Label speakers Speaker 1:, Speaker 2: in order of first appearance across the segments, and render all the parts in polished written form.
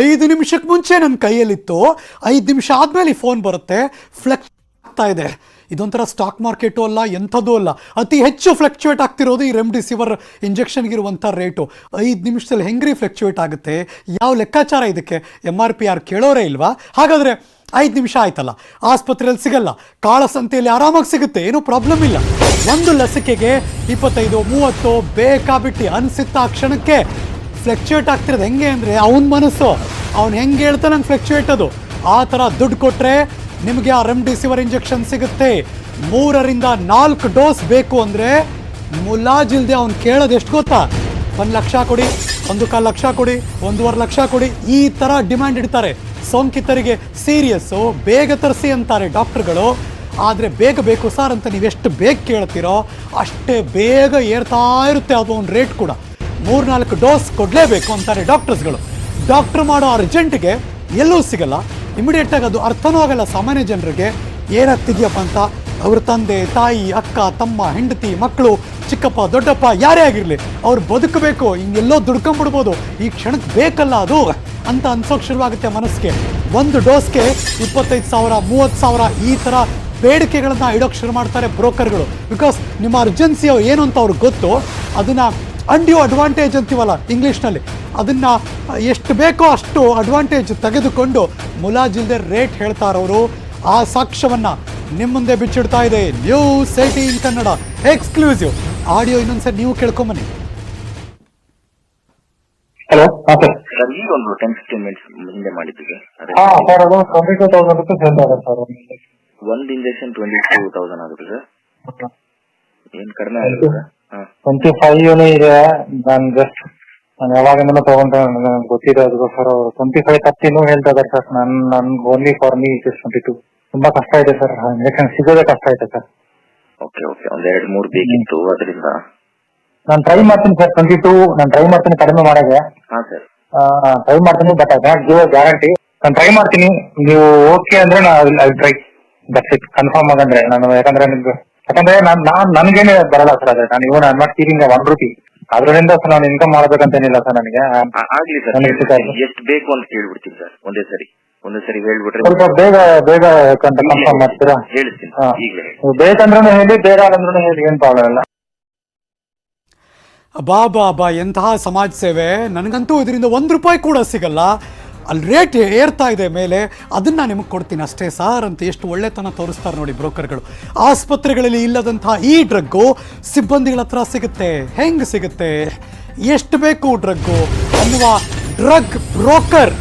Speaker 1: 5 ನಿಮಿಷಕ್ಕೆ ಮುಂಚೆ ನನ್ನ ಕೈಯಲ್ಲಿತ್ತು, 5 ನಿಮಿಷ ಆದಮೇಲೆ ಈ ಫೋನ್ ಬರುತ್ತೆ, ಫ್ಲೆಕ್ಚುಯೇಟ್ ಆಗ್ತಾ ಇದೆ. ಇದೊಂಥರ ಸ್ಟಾಕ್ ಮಾರ್ಕೆಟು ಅಲ್ಲ, ಎಂಥದ್ದು ಅಲ್ಲ, ಅತಿ ಹೆಚ್ಚು ಫ್ಲಕ್ಚುಯೇಟ್ ಆಗ್ತಿರೋದು ಈ ರೆಮ್ಡಿಸಿವಿರ್ ಇಂಜೆಕ್ಷನ್ಗಿರುವಂಥ ರೇಟು. 5 ನಿಮಿಷದಲ್ಲಿ ಹೆಂಗ್ರಿ ಫ್ಲಕ್ಚುಯೇಟ್ ಆಗುತ್ತೆ? ಯಾವ ಲೆಕ್ಕಾಚಾರ ಇದಕ್ಕೆ? MRPR ಕೇಳೋರೇ ಇಲ್ವಾ? ಹಾಗಾದರೆ 5 ನಿಮಿಷ ಆಯ್ತಲ್ಲ, ಆಸ್ಪತ್ರೆಯಲ್ಲಿ ಸಿಗಲ್ಲ, ಕಾಳಸಂತೆಯಲ್ಲಿ ಆರಾಮಾಗಿ ಸಿಗುತ್ತೆ, ಏನೂ ಪ್ರಾಬ್ಲಮ್ ಇಲ್ಲ. ಒಂದು ಲಸಿಕೆಗೆ 25, 30 ಬೇಕಾಬಿಟ್ಟು ಅನಿಸುತ್ತಾ ಕ್ಷಣಕ್ಕೆ ಫ್ಲಕ್ಚುಯೇಟ್ ಆಗ್ತಿರೋದು. ಹೆಂಗೆ ಅಂದರೆ ಅವನ ಮನಸ್ಸು, ಅವ್ನು ಹೆಂಗೆ ಹೇಳ್ತಾನೆ ನಂಗೆ ಫ್ಲಕ್ಚುಯೇಟ್ ಅದು. ಆ ಥರ ದುಡ್ಡು ಕೊಟ್ಟರೆ ನಿಮಗೆ ಆ ರೆಮ್ಡಿಸಿವಿರ್ ಇಂಜೆಕ್ಷನ್ ಸಿಗುತ್ತೆ. 3 ರಿಂದ 4 ಡೋಸ್ ಬೇಕು ಅಂದರೆ ಮುಲಾಜಿಲ್ದೆ ಅವ್ನು ಕೇಳೋದು ಎಷ್ಟು ಗೊತ್ತಾ? 1 ಲಕ್ಷ ಕೊಡಿ, 1.25 ಲಕ್ಷ ಕೊಡಿ, 1.5 ಲಕ್ಷ ಕೊಡಿ, ಈ ಥರ ಡಿಮ್ಯಾಂಡ್ ಇಡ್ತಾರೆ. ಸೋಂಕಿತರಿಗೆ ಸೀರಿಯಸ್ಸು, ಬೇಗ ತರಿಸಿ ಅಂತಾರೆ ಡಾಕ್ಟ್ರುಗಳು. ಆದರೆ ಬೇಗ ಬೇಕು ಸರ್ ಅಂತ ನೀವೆಷ್ಟು ಬೇಗ ಕೇಳ್ತೀರೋ ಅಷ್ಟೇ ಬೇಗ ಏರ್ತಾ ಇರುತ್ತೆ ಅದು ಒಂದು ರೇಟ್ ಕೂಡ. 3-4 ಡೋಸ್ ಕೊಡಲೇಬೇಕು ಅಂತಾರೆ ಡಾಕ್ಟರ್ಸ್ಗಳು. ಡಾಕ್ಟ್ರ್ ಮಾಡೋ ಅರ್ಜೆಂಟಿಗೆ ಎಲ್ಲೂ ಸಿಗಲ್ಲ, ಇಮಿಡಿಯೇಟಾಗಿ ಅದು ಅರ್ಥನೂ ಆಗಲ್ಲ ಸಾಮಾನ್ಯ ಜನರಿಗೆ. ಏನಾಗ್ತಿದ್ಯಪ್ಪ ಅಂತ ಅವ್ರ ತಂದೆ ತಾಯಿ, ಅಕ್ಕ, ತಮ್ಮ, ಹೆಂಡತಿ, ಮಕ್ಕಳು, ಚಿಕ್ಕಪ್ಪ, ದೊಡ್ಡಪ್ಪ ಯಾರೇ ಆಗಿರಲಿ ಅವ್ರು ಬದುಕಬೇಕು, ಹಿಂಗೆಲ್ಲೋ ದುಡ್ಕೊಂಬಿಡ್ಬೋದು, ಈ ಕ್ಷಣಕ್ಕೆ ಬೇಕಲ್ಲ ಅದು ಅಂತ ಅನ್ಸೋಕೆ ಶುರುವಾಗುತ್ತೆ ಮನಸ್ಸಿಗೆ. ಒಂದು ಡೋಸ್ಗೆ 25,000, 30,000 ಈ ಥರ ಬೇಡಿಕೆಗಳನ್ನು ಇಡೋಕ್ಕೆ ಶುರು ಮಾಡ್ತಾರೆ ಬ್ರೋಕರ್ಗಳು. ಬಿಕಾಸ್ ನಿಮ್ಮ ಅರ್ಜೆನ್ಸಿ ಏನು ಅಂತ ಅವ್ರಿಗೆ ಗೊತ್ತು. ಅದನ್ನು ಅಂಡ್ಯೂ ಅಡ್ವಾಂಟೇಜ್ ಅಂತೀವಲ್ಲ ಇಂಗ್ಲೀಷ್ನಲ್ಲಿ, ಅದನ್ನು ಎಷ್ಟು ಬೇಕೋ ಅಷ್ಟು ಅಡ್ವಾಂಟೇಜ್ ತೆಗೆದುಕೊಂಡು ಮುಲಾಜಿಲ್ದೆ ರೇಟ್ ಹೇಳ್ತಾರವರು. ಆ ಸಾಕ್ಷ್ಯವನ್ನು ನಿಮ್ಮ ಮುಂದೆ ಬಿಚ್ಚಿಡ್ತಾ ಇದೆ ನ್ಯೂಸ್ 18 ಕನ್ನಡ ಎಕ್ಸ್ಕ್ಲೂಸಿವ್ ಆಡಿಯೋ. ಇನ್ನೊಂದ್ಸರಿ ನೀವು ಕೇಳ್ಕೊಂಬನ್ನಿ.
Speaker 2: ಹಲೋ,
Speaker 3: ಸರ್ ಈಗ ಒಂದು 10-15 ಮಿನಿಟ್ಸ್ ಹಿಂದೆ ಮಾಡಿದ್ದೀವಿ.
Speaker 2: ಸರ್ ಅದು 22,000 ರೂಪೀಸ್ ಹೇಳ್ತಾರೆ ಸರ್.
Speaker 3: ಒಂದು ಇಂಜೆಕ್ಷನ್ 22,000 ಆಗುತ್ತೆ ಸರ್. ಏನ್ ಕಡಿಮೆ ಆಗುತ್ತೆ ಸರ್?
Speaker 2: 25 ಇದೆ. ನಾನು ಯಾವಾಗಿಂದನೂ ತಗೊಂಡ್ರೆ ನನಗೆ ಗೊತ್ತಿದೆ, ಅದಕ್ಕೋಸ್ಕರ 25-30 ಹೇಳ್ತಾ ಇದಾರೆ ಸರ್. ನನ್ only for me it is 22. ತುಂಬಾ ಕಷ್ಟ ಇದೆ ಸರ್, ಇಂಜೆಕ್ಷನ್ ಸಿಗೋದೇ ಕಷ್ಟ ಇದೆ ಸರ್.
Speaker 3: ಓಕೆ ಓಕೆ, ಒಂದ್ 2-3 ಬೇಕಿತ್ತು, ಅದರಿಂದ
Speaker 2: ನಾನು ಟ್ರೈ ಮಾಡ್ತೀನಿ ಸರ್. 22 ನಾನು ಟ್ರೈ ಮಾಡ್ತೀನಿ ಕಡಿಮೆ ಮಾಡಕ್ಕೆ.
Speaker 3: ಹಾ ಸರ್,
Speaker 2: ಟ್ರೈ ಮಾಡ್ತೀನಿ, but I can give guarantee. ನಾನು ಟ್ರೈ ಮಾಡ್ತೀನಿ, ನೀವು ಓಕೆ ಅಂದ್ರೆ I try, that's it. Confirm ಆಗಂದ್ರೆ ನಾನು, ಯಾಕಂದ್ರೆ ನನ್ಗೇನೆ ಬರಲ್ಲ ಸರ್. ಅದೇ ನಾನು even I not caring 1 rupee, ಅದರಿಂದ ಸರ್ ನಾನು ಇನ್ಕಮ್ ಮಾಡ್ಬೇಕಂತೇನಿಲ್ಲ ಸರ್ ನನಗೆ.
Speaker 3: ಆಗ್ಲಿ ಸರ್, ಎಷ್ಟು ಬೇಕು ಅಂತ ಕೇಳ್ಬಿಡ್ತೀನಿ ಸರ್. ಒಂದೇ ಸರಿ ಹೇಳ್ಬಿಟ್ರೆ
Speaker 2: ಸ್ವಲ್ಪ ಬೇಗ ಕನ್ಫರ್ಮ್ ಮಾಡ್ತೀರಾ?
Speaker 3: ಹೇಳ್ತೀನಿ ಈಗಲೇ.
Speaker 2: ಬೇಕಂದ್ರೂ ಹೇಳಿ, ಬೇಡ ಅಂದ್ರೂ ಹೇಳಿ, ಏನ್ ಪ್ರಾಬ್ಲಮ್ ಇಲ್ಲ.
Speaker 1: ಬಾ ಎಂತಹ ಸಮಾಜ ಸೇವೆ. ನನಗಂತೂ ಇದರಿಂದ 1 ರೂಪಾಯಿ ಕೂಡ ಸಿಗಲ್ಲ. ಅಲ್ಲಿ ರೇಟ್ ಏರ್ತಾ ಇದೆ ಮೇಲೆ, ಅದನ್ನು ನಿಮಗೆ ಕೊಡ್ತೀನಿ ಅಷ್ಟೇ ಸಾರ್ ಅಂತ ಎಷ್ಟು ಒಳ್ಳೆತನ ತೋರಿಸ್ತಾರೆ ನೋಡಿ ಬ್ರೋಕರ್ಗಳು. ಆಸ್ಪತ್ರೆಗಳಲ್ಲಿ ಇಲ್ಲದಂತಹ ಈ ಡ್ರಗ್ಗು ಸಿಬ್ಬಂದಿಗಳ ಹತ್ರ ಸಿಗುತ್ತೆ. ಹೆಂಗೆ ಸಿಗುತ್ತೆ, ಎಷ್ಟು ಬೇಕು ಡ್ರಗ್ಗು ಅನ್ನುವ ಡ್ರಗ್ ಬ್ರೋಕರ್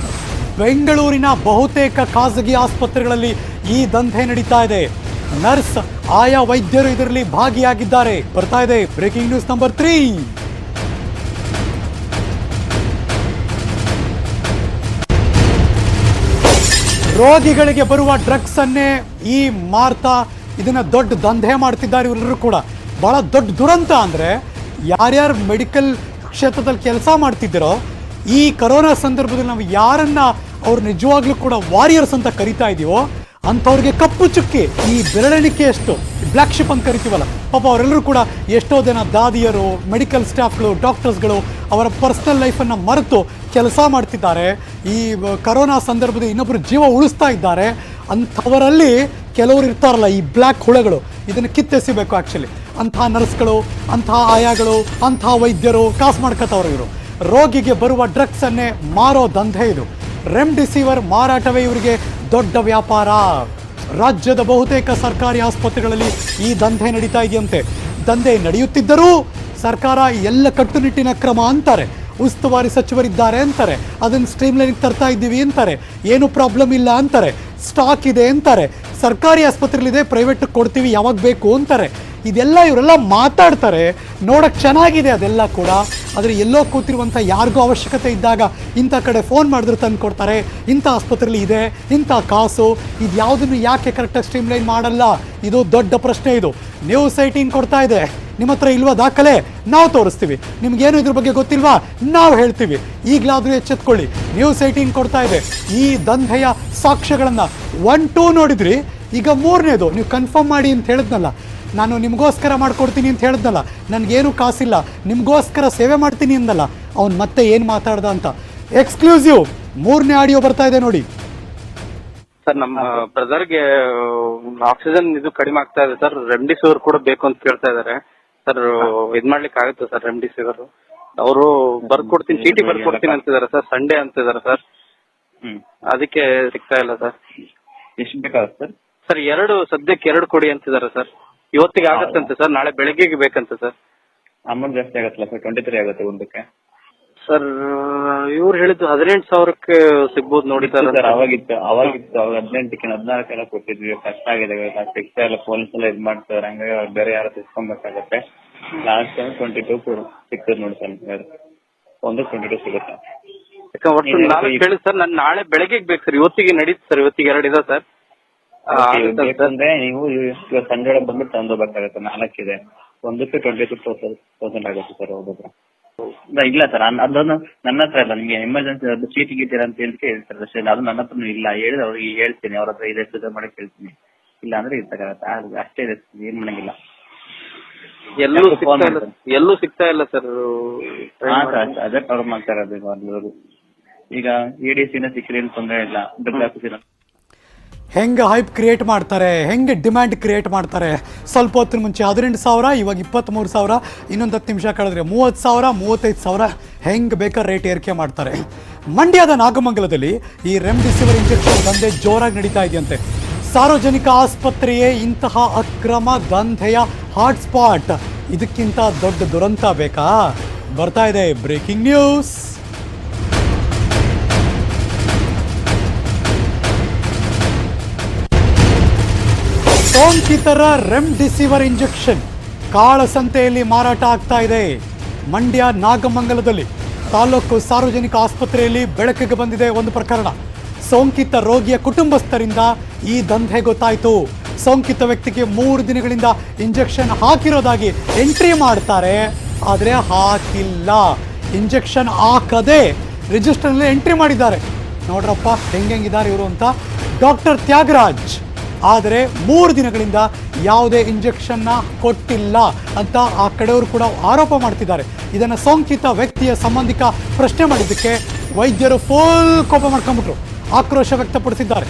Speaker 1: ಬೆಂಗಳೂರಿನ ಬಹುತೇಕ ಖಾಸಗಿ ಆಸ್ಪತ್ರೆಗಳಲ್ಲಿ ಈ ದಂಧೆ ನಡೀತಾ ಇದೆ. ನರ್ಸ್, ಆಯಾ ವೈದ್ಯರು ಇದರಲ್ಲಿ ಭಾಗಿಯಾಗಿದ್ದಾರೆ. ಬರ್ತಾ ಇದೆ ಬ್ರೇಕಿಂಗ್ ನ್ಯೂಸ್ ನಂಬರ್ 3. ರೋಗಿಗಳಿಗೆ ಬರುವ ಡ್ರಗ್ಸ್ ಅನ್ನೇ ಈ ಮಾರ್ತಾ ಇದನ್ನ ದೊಡ್ಡ ದಂಧೆ ಮಾಡ್ತಿದ್ದಾರೆ ಇವರೆಲ್ಲರೂ ಕೂಡ. ಬಹಳ ದೊಡ್ಡ ದುರಂತ ಅಂದರೆ ಯಾರ್ಯಾರು ಮೆಡಿಕಲ್ ಕ್ಷೇತ್ರದಲ್ಲಿ ಕೆಲಸ ಮಾಡ್ತಿದ್ದೀರೋ ಈ ಕರೋನಾ ಸಂದರ್ಭದಲ್ಲಿ ನಾವು ಯಾರನ್ನ ಅವ್ರು ನಿಜವಾಗ್ಲೂ ಕೂಡ ವಾರಿಯರ್ಸ್ ಅಂತ ಕರಿತಾ ಇದೀವೋ ಅಂಥವ್ರಿಗೆ ಕಪ್ಪು ಚುಕ್ಕಿ, ಈ ಬೆರಳೆಣಿಕೆಯಷ್ಟು ಬ್ಲ್ಯಾಕ್ ಶಿಪ್ ಅಂತ ಕರಿತೀವಲ್ಲ, ಪಾಪ ಅವರೆಲ್ಲರೂ ಕೂಡ ಎಷ್ಟೋ ಜನ ದಾದಿಯರು, ಮೆಡಿಕಲ್ ಸ್ಟಾಫ್ಗಳು, ಡಾಕ್ಟರ್ಸ್ಗಳು ಅವರ ಪರ್ಸನಲ್ ಲೈಫನ್ನು ಮರೆತು ಕೆಲಸ ಮಾಡ್ತಿದ್ದಾರೆ. ಈ ಕರೋನಾ ಸಂದರ್ಭದಲ್ಲಿ ಇನ್ನೊಬ್ಬರು ಜೀವ ಉಳಿಸ್ತಾ ಇದ್ದಾರೆ. ಅಂಥವರಲ್ಲಿ ಕೆಲವರು ಇರ್ತಾರಲ್ಲ ಈ ಬ್ಲ್ಯಾಕ್ ಹುಳಗಳು, ಇದನ್ನು ಕಿತ್ತೆಸಿಬೇಕು ಆ್ಯಕ್ಚುಲಿ. ಅಂಥ ನರ್ಸ್ಗಳು, ಅಂಥ ಆಯಾಗಳು, ಅಂಥ ವೈದ್ಯರು ಕಾಸು ಮಾಡ್ಕೊತವ್ರು ಇವರು. ರೋಗಿಗೆ ಬರುವ ಡ್ರಗ್ಸನ್ನೇ ಮಾರೋ ದಂಧೆ ಇದು. ರೆಮ್ಡಿಸಿವಿರ್ ಮಾರಾಟವೇ ಇವರಿಗೆ ದೊಡ್ಡ ವ್ಯಾಪಾರ. ರಾಜ್ಯದ ಬಹುತೇಕ ಸರ್ಕಾರಿ ಆಸ್ಪತ್ರೆಗಳಲ್ಲಿ ಈ ದಂಧೆ ನಡೀತಾ ಇದೆಯಂತೆ. ದಂಧೆ ನಡೆಯುತ್ತಿದ್ದರೂ ಸರ್ಕಾರ ಎಲ್ಲ ಕಟ್ಟುನಿಟ್ಟಿನ ಕ್ರಮ ಅಂತಾರೆ, ಉಸ್ತುವಾರಿ ಸಚಿವರಿದ್ದಾರೆ ಅಂತಾರೆ, ಅದನ್ನು ಸ್ಟ್ರೀಮ್ಲೈನಿಗೆ ತರ್ತಾ ಇದ್ದೀವಿ ಅಂತಾರೆ, ಏನು ಪ್ರಾಬ್ಲಮ್ ಇಲ್ಲ ಅಂತಾರೆ, ಸ್ಟಾಕ್ ಇದೆ ಅಂತಾರೆ, ಸರ್ಕಾರಿ ಆಸ್ಪತ್ರೆಗಳಿದೆ, ಪ್ರೈವೇಟ್ ಕೊಡ್ತೀವಿ ಯಾವಾಗ ಬೇಕು ಅಂತಾರೆ. ಇದೆಲ್ಲ ಇವರೆಲ್ಲ ಮಾತಾಡ್ತಾರೆ, ನೋಡೋಕ್ಕೆ ಚೆನ್ನಾಗಿದೆ ಅದೆಲ್ಲ ಕೂಡ. ಆದರೆ ಎಲ್ಲೋ ಕೂತಿರುವಂಥ ಯಾರಿಗೂ ಅವಶ್ಯಕತೆ ಇದ್ದಾಗ ಇಂಥ ಕಡೆ ಫೋನ್ ಮಾಡಿದ್ರೆ ತಂದು ಕೊಡ್ತಾರೆ, ಇಂಥ ಆಸ್ಪತ್ರೆಯಲ್ಲಿ ಇದೆ, ಇಂಥ ಕಾಸು, ಇದು ಯಾವುದನ್ನು ಯಾಕೆ ಕರೆಕ್ಟಾಗಿ ಸ್ಟ್ರೀಮ್ಲೈನ್ ಮಾಡಲ್ಲ? ಇದು ದೊಡ್ಡ ಪ್ರಶ್ನೆ. ಇದು ನ್ಯೂಸ್ 18 ಕೊಡ್ತಾ ಇದೆ. ನಿಮ್ಮ ಹತ್ರ ಇಲ್ವಾ ದಾಖಲೆ? ನಾವು ತೋರಿಸ್ತೀವಿ. ನಿಮ್ಗೇನು ಇದ್ರ ಬಗ್ಗೆ ಗೊತ್ತಿಲ್ವಾ? ನಾವು ಹೇಳ್ತೀವಿ. ಈಗಲಾದರೂ ಎಚ್ಚೆತ್ಕೊಳ್ಳಿ. ನ್ಯೂಸ್ 18 ಕೊಡ್ತಾ ಇದೆ ಈ ದಂಧೆಯ ಸಾಕ್ಷ್ಯಗಳನ್ನು. 1, 2 ನೋಡಿದ್ರಿ, ಈಗ 3ನೇದು ನೀವು ಕನ್ಫರ್ಮ್ ಮಾಡಿ ಅಂತ ಹೇಳಿದ್ನಲ್ಲ. ನಾನು ನಿಮಗೋಸ್ಕರ ಮಾಡ್ಕೊಡ್ತೀನಿ ಅಂತ ಹೇಳಿದ್ನಲ್ಲ, ನನಗೇನು ಕಾಸಿಲ್ಲ, ನಿಮಗೋಸ್ಕರ ಸೇವೆ ಮಾಡ್ತೀನಿ ಅಂದಲ್ಲ, ಅವ್ನು ಮತ್ತೆ ಏನು ಮಾತಾಡ್ದ ಅಂತ. ಎಕ್ಸ್ಕ್ಲೂಸಿವ್ ಮೂರನೇ ಆಡಿಯೋ ಬರ್ತಾ ಇದೆ ನೋಡಿ.
Speaker 4: ಸರ್ ನಮ್ಮ ಬ್ರದರ್ಗೆ ಆಕ್ಸಿಜನ್ ಇದು ಕಡಿಮೆ ಆಗ್ತಾ ಇದೆ ಸರ್, ರೆಮ್ಡಿಸಿವಿರ್ ಕೂಡ ಬೇಕು ಅಂತ ಕೇಳ್ತಾ ಇದಾರೆ ಸರ್. ಇದ್ ಮಾಡ್ಲಿಕ್ಕೆ ಆಗುತ್ತೆ ಸರ್ ರೆಮ್ಡಿಸಿವಿರ್? ಅವರು ಬರ್ಕೊಡ್ತೀನಿ, ಚೀಟಿ ಬರ್ಕೊಡ್ತೀನಿ ಅಂತಿದ್ದಾರೆ ಸರ್, ಸಂಡೇ ಅಂತಿದ್ದಾರೆ ಸರ್. ಅದಕ್ಕೆ ಸಿಗ್ತಾ ಇಲ್ಲ ಸರ್.
Speaker 3: ಎಷ್ಟು ಬೇಕಾಗುತ್ತೆ ಸರ್?
Speaker 4: ಸರ್ ಸದ್ಯಕ್ಕೆ 2 ಕೊಡಿ ಅಂತಿದ್ದಾರೆ ಸರ್. ಇವತ್ತಿಗೆ ಆಗತ್ತಂತೆ ಸರ್, ನಾಳೆ ಬೆಳಗ್ಗೆಗೆ ಬೇಕಂತೆ ಸರ್.
Speaker 3: ಅಮೌಂಟ್ ಜಾಸ್ತಿ ಆಗತ್ತಲ್ಲ ಸರ್, 23 ಆಗುತ್ತೆ ಒಂದಕ್ಕೆ.
Speaker 4: ಸರ್ ಇವ್ರು ಹೇಳಿದ್ದು 18,000ಕ್ಕೆ ಸಿಗ್ಬೋದು ನೋಡಿ ಸರ್.
Speaker 3: ಅವಾಗಿತ್ತು ಅವಾಗ 18ಕ್ಕೆ 14 ಕೊಟ್ಟಿದ್ವಿ, ಕಷ್ಟ ಆಗಿದೆ, ಸಿಗ್ತಾ ಇಲ್ಲ, ಪೊಲೀಸ್ ಎಲ್ಲ ಇದ್ ಮಾಡ್ತಾರೆ, ಹಂಗಾಗಿ ಅವ್ರು ಬೇರೆ ಯಾರು ತಿಳ್ಕೊಬೇಕಾಗತ್ತೆ. ಲಾಸ್ಟ್ 22 ಸಿಗ್ತದೆ ನೋಡಿ ಸರ್, ಒಂದು 22 ಸಿಗುತ್ತೆ.
Speaker 4: ಒಟ್ಟು 4 ಹೇಳಿ ಸರ್, ನಾನು ನಾಳೆ ಬೆಳಗ್ಗೆ ಬೇಕು ಸರ್, ಇವತ್ತಿಗೆ ನಡೀತು ಸರ್, ಇವತ್ತಿಗೆ 2 ಇದೆ ಸರ್.
Speaker 3: ಬೇಕಂದ್ರೆ ನೀವು ಇವಾಗ ಸಂಜೆ ಒಳಗೆ ಬಂದು ತಂದೋಬೇಕಾಗತ್ತೆ. 4 ಇದೆ, ಒಂದಕ್ಕೆ 22,000 ಆಗುತ್ತೆ ಸರ್ ಒಬ್ಬೊಬ್ರು. ಇಲ್ಲ ಸರ್, ಅದನ್ನು ನನ್ನ ಹತ್ರ ಇಲ್ಲ, ನಿಮ್ಗೆ ಎಮರ್ಜೆನ್ಸಿ ಅದು ಚೀಟಿ ಗೀಟಿರ ಅಂತ ಹೇಳ್ತಾರೆ ಅಷ್ಟೇ, ಅದು ನನ್ನ ಹತ್ರ ಇಲ್ಲ. ಹೇಳಿದ್ರೆ ಅವ್ರಿಗೆ ಹೇಳ್ತೀನಿ, ಅವ್ರ ಹತ್ರ ಇದೆ ಪೂಜೆ ಮಾಡಕ್ ಹೇಳ್ತೀನಿ, ಇಲ್ಲ ಅಂದ್ರೆ ಇರ್ತಾಗತ್ತೆ, ಅಷ್ಟೇ ಇದೆ, ಏನ್ ಮಾಡಂಗಿಲ್ಲ.
Speaker 4: ಎಲ್ಲೂ ಸಿಗ್ತಾ ಇಲ್ಲ ಸರ್.
Speaker 3: ಅದೇ ಪ್ರಾಬ್ಲಮ್ ಆಗ್ತಾ ಇರೋದು. ಈಗ EDC ಸಿಕ್ಕರೆ ಏನು ತೊಂದರೆ ಇಲ್ಲ, ದುಡ್ಡು ಹಾಕಿಸಿಲ್ಲ.
Speaker 1: ಹೆಂಗೆ ಹೈಪ್ ಕ್ರಿಯೇಟ್ ಮಾಡ್ತಾರೆ, ಹೆಂಗೆ ಡಿಮ್ಯಾಂಡ್ ಕ್ರಿಯೇಟ್ ಮಾಡ್ತಾರೆ. ಸ್ವಲ್ಪ ಹೊತ್ತಿನ ಮುಂಚೆ 18,000, ಇವಾಗ 23,000, ಇನ್ನೊಂದು 10 ನಿಮಿಷ ಕಳೆದ್ರೆ 30,000, 35,000, ಹೆಂಗೆ ಬೇಕಾದ್ರೆ ರೇಟ್ ಏರಿಕೆ ಮಾಡ್ತಾರೆ. ಮಂಡ್ಯದ ನಾಗಮಂಗಲದಲ್ಲಿ ಈ ರೆಮ್ಡಿಸಿವಿರ್ ಇಂಜೆಕ್ಷನ್ ದಂಧೆ ಜೋರಾಗಿ ನಡೀತಾ ಇದೆಯಂತೆ. ಸಾರ್ವಜನಿಕ ಆಸ್ಪತ್ರೆಯೇ ಇಂತಹ ಅಕ್ರಮ ದಂಧೆಯ ಹಾಟ್ಸ್ಪಾಟ್. ಇದಕ್ಕಿಂತ ದೊಡ್ಡ ದುರಂತ ಬೇಕಾ? ಬರ್ತಾ ಇದೆ ಬ್ರೇಕಿಂಗ್ ನ್ಯೂಸ್. ಸೋಂಕಿತರ ರೆಮ್ಡಿಸಿವಿರ್ ಇಂಜೆಕ್ಷನ್ ಕಾಳಸಂತೆಯಲ್ಲಿ ಮಾರಾಟ ಆಗ್ತಾ ಇದೆ. ಮಂಡ್ಯ ನಾಗಮಂಗಲದಲ್ಲಿ ತಾಲೂಕು ಸಾರ್ವಜನಿಕ ಆಸ್ಪತ್ರೆಯಲ್ಲಿ ಬೆಳಕಿಗೆ ಬಂದಿದೆ ಒಂದು ಪ್ರಕರಣ. ಸೋಂಕಿತ ರೋಗಿಯ ಕುಟುಂಬಸ್ಥರಿಂದ ಈ ದಂಧೆ ಗೊತ್ತಾಯಿತು. ಸೋಂಕಿತ ವ್ಯಕ್ತಿಗೆ 3 ದಿನಗಳಿಂದ ಇಂಜೆಕ್ಷನ್ ಹಾಕಿರೋದಾಗಿ ಎಂಟ್ರಿ ಮಾಡ್ತಾರೆ, ಆದರೆ ಹಾಕಿಲ್ಲ. ಇಂಜೆಕ್ಷನ್ ಹಾಕದೆ ರಿಜಿಸ್ಟರ್ನಲ್ಲಿ ಎಂಟ್ರಿ ಮಾಡಿದ್ದಾರೆ. ನೋಡ್ರಪ್ಪ ಹೆಂಗಿದ್ದಾರೆ ಇವರು ಅಂತ. ಡಾಕ್ಟರ್ ತ್ಯಾಗರಾಜ್ ಆದರೆ 3 ದಿನಗಳಿಂದ ಯಾವುದೇ ಇಂಜೆಕ್ಷನ್ನ ಕೊಟ್ಟಿಲ್ಲ ಅಂತ ಆ ಕಡೆಯವರು ಕೂಡ ಆರೋಪ ಮಾಡ್ತಿದ್ದಾರೆ. ಇದನ್ನು ಸೋಂಕಿತ ವ್ಯಕ್ತಿಯ ಸಂಬಂಧಿಕ ಪ್ರಶ್ನೆ ಮಾಡಿದ್ದಕ್ಕೆ ವೈದ್ಯರು ಫುಲ್ ಕೋಪ ಮಾಡ್ಕೊಂಡ್ಬಿಟ್ರು, ಆಕ್ರೋಶ ವ್ಯಕ್ತಪಡಿಸಿದ್ದಾರೆ.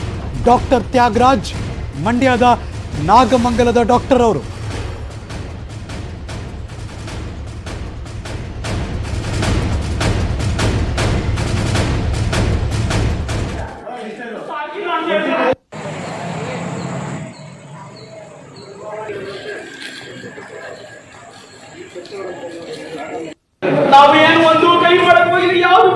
Speaker 1: ಡಾಕ್ಟರ್ ತ್ಯಾಗರಾಜ್ ಮಂಡ್ಯದ ನಾಗಮಂಗಲದ ಡಾಕ್ಟರ್ ಅವರು.
Speaker 5: ನಾವೇನು ಒಂದು ಕೈ ಮಾಡಕ್ ಹೋಗಿಲ್ಲ, ಯಾವ್ದು